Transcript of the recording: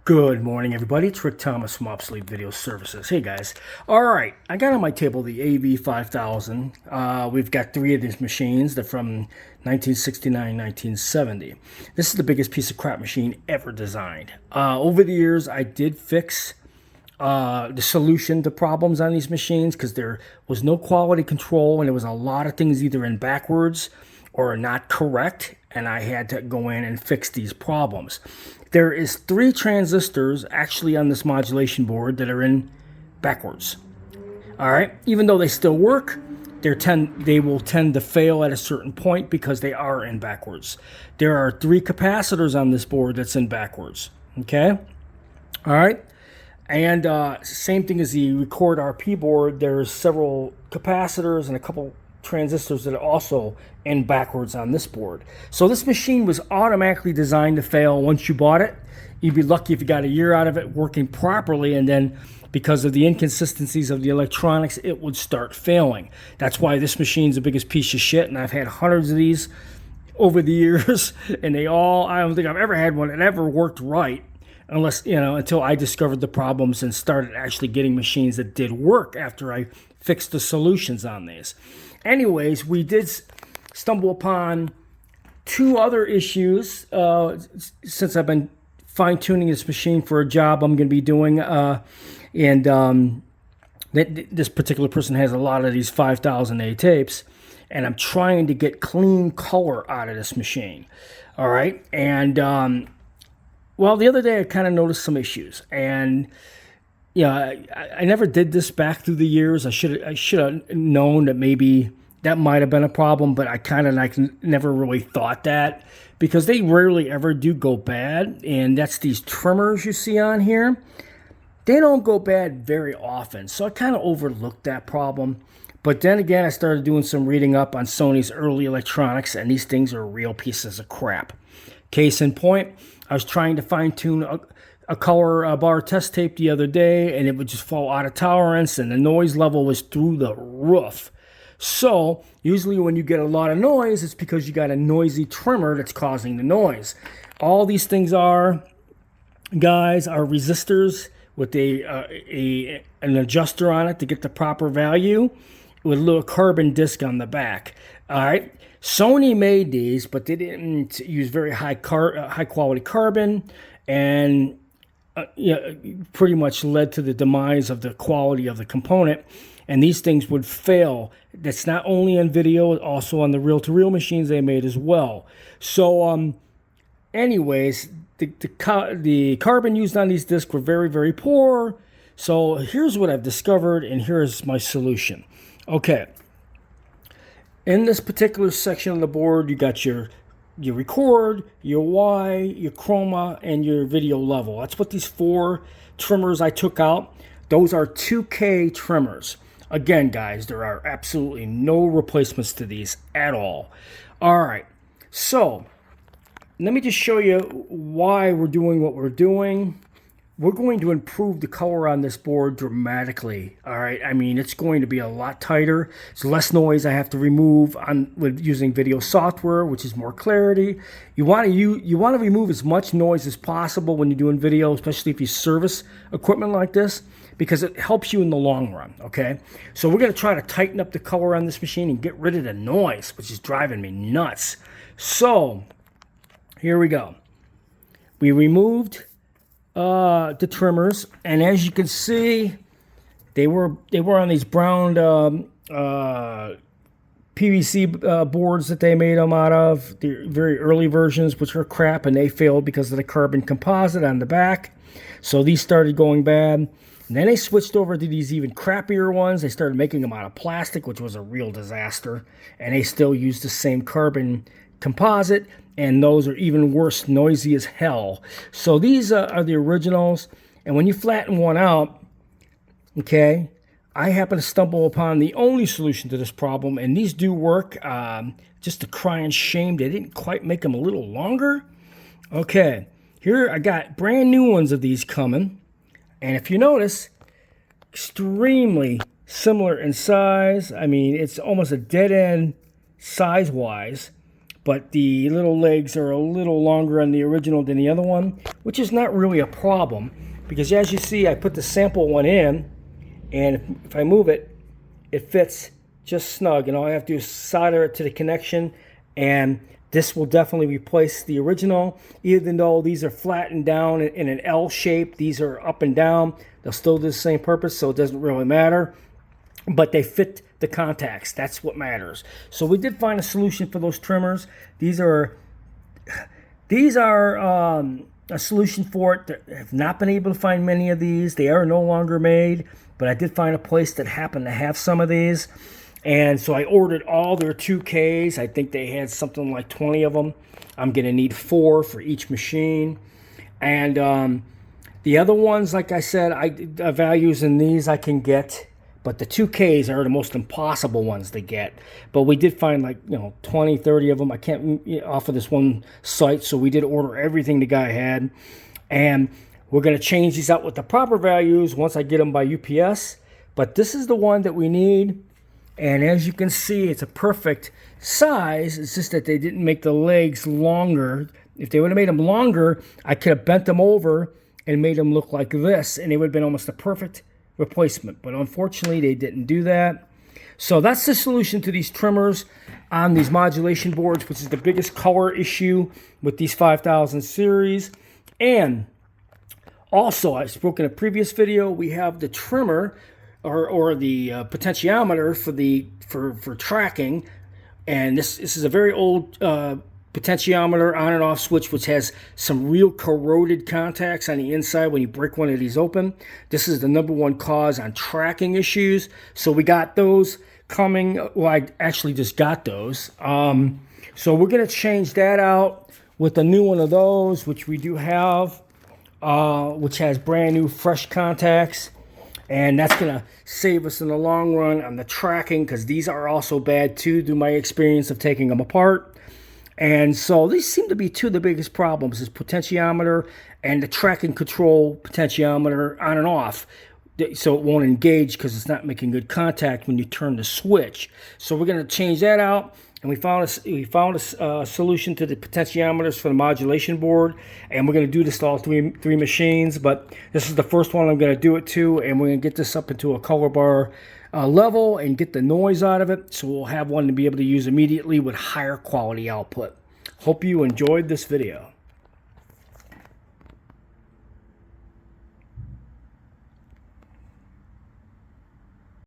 Good morning, everybody. It's Rick Thomas from Obsolete Video Services. Hey, guys. All right, I got on my table the AV5000. We've got three of these machines. They're from 1969, 1970. This is the biggest piece of crap machine ever designed. Over the years, I did fix the solution to problems on these machines because there was no quality control and there was a lot of things either in backwards or not correct, and I had to go in and fix these problems. There is three transistors actually on this modulation board that are in backwards. All right, even though they still work, they will tend to fail at a certain point because they are in backwards. There are three capacitors on this board that's in backwards. Okay, all right. And same thing as the record RP board, there's several capacitors and a couple transistors that are also in backwards on this board. So this machine was automatically designed to fail once you bought it. You'd be lucky if you got a year out of it working properly, and then because of the inconsistencies of the electronics, it would start failing. That's why this machine's the biggest piece of shit, and I've had hundreds of these over the years, and I don't think I've ever had one that ever worked right. Unless, until I discovered the problems and started actually getting machines that did work after I fixed the solutions on these. Anyways, we did stumble upon two other issues since I've been fine-tuning this machine for a job I'm going to be doing. This particular person has a lot of these 5000A tapes, and I'm trying to get clean color out of this machine. All right, and well, the other day I kind of noticed some issues, and I never did this back through the years. I should have known that maybe that might have been a problem, but I kind of never really thought that because they rarely ever do go bad, and that's these trimmers you see on here. They don't go bad very often, so I kind of overlooked that problem. But then again, I started doing some reading up on Sony's early electronics, and these things are real pieces of crap. Case in point, I was trying to fine-tune a color bar test tape the other day, and it would just fall out of tolerance, and the noise level was through the roof. So, usually when you get a lot of noise, it's because you got a noisy trimmer that's causing the noise. All these things are, guys, are resistors with an adjuster on it to get the proper value with a little carbon disc on the back. All right. Sony made these, but they didn't use very high quality carbon, and pretty much led to the demise of the quality of the component. And these things would fail. That's not only on video, also on the reel-to-reel machines they made as well. So, anyways, the carbon used on these discs were very, very poor. So here's what I've discovered, and here's my solution. Okay. In this particular section of the board, you got your record, your Y, your chroma, and your video level. That's what these four trimmers I took out. Those are 2K trimmers. Again, guys, there are absolutely no replacements to these at all. All right, so let me just show you why we're doing what we're doing. We're going to improve the color on this board dramatically. All right, I mean, it's going to be a lot tighter. It's less noise I have to remove with using video software, which is more clarity. You want to remove as much noise as possible when you're doing video, especially if you service equipment like this, because it helps you in the long run. Okay, so we're going to try to tighten up the color on this machine and get rid of the noise, which is driving me nuts. So here we go. We removed the trimmers, and as you can see, they were on these brown PVC boards that they made them out of. The very early versions, which are crap, and they failed because of the carbon composite on the back. So these started going bad. And then they switched over to these even crappier ones. They started making them out of plastic, which was a real disaster. And they still use the same carbon composite, and those are even worse, noisy as hell. So these are the originals, and when you flatten one out, okay, I happen to stumble upon the only solution to this problem, and these do work. Just a crying shame they didn't quite make them a little longer. Okay, here I got brand new ones of these coming, and if you notice, extremely similar in size. I mean, it's almost a dead end size-wise. but the little legs are a little longer on the original than the other one, which is not really a problem, because as you see, I put the sample one in, and if I move it, it fits just snug, and all I have to do is solder it to the connection, and this will definitely replace the original. Even though these are flattened down in an L shape, these are up and down, they'll still do the same purpose, so it doesn't really matter. But they fit the contacts. That's what matters. So we did find a solution for those trimmers. These are a solution for it. I have not been able to find many of these. They are no longer made, but I did find a place that happened to have some of these. And so I ordered all their 2Ks. I think they had something like 20 of them. I'm going to need 4 for each machine. And the other ones, like I said, values in these I can get. But the 2Ks are the most impossible ones to get. But we did find 20, 30 of them. I can't offer this one site, so we did order everything the guy had. And we're going to change these out with the proper values once I get them by UPS. But this is the one that we need. And as you can see, it's a perfect size. It's just that they didn't make the legs longer. If they would have made them longer, I could have bent them over and made them look like this, and it would have been almost a perfect replacement. But unfortunately, they didn't do that. So that's the solution to these trimmers on these modulation boards, which is the biggest color issue with these 5000 series. And also, I spoke in a previous video, we have the trimmer or the potentiometer for tracking, and this is a very old potentiometer on and off switch, which has some real corroded contacts on the inside when you break one of these open. This is the #1 cause on tracking issues. So we got those coming. Well, I actually just got those. So we're going to change that out with a new one of those, which we do have, which has brand new fresh contacts. And that's going to save us in the long run on the tracking, because these are also bad too, through my experience of taking them apart. And so these seem to be two of the biggest problems, is potentiometer and the tracking control potentiometer on and off. So it won't engage because it's not making good contact when you turn the switch. So we're going to change that out. And we found a solution to the potentiometers for the modulation board, and we're going to do this to all three machines. But this is the first one I'm going to do it to, and we're going to get this up into a color bar level and get the noise out of it, so we'll have one to be able to use immediately with higher quality output. Hope you enjoyed this video.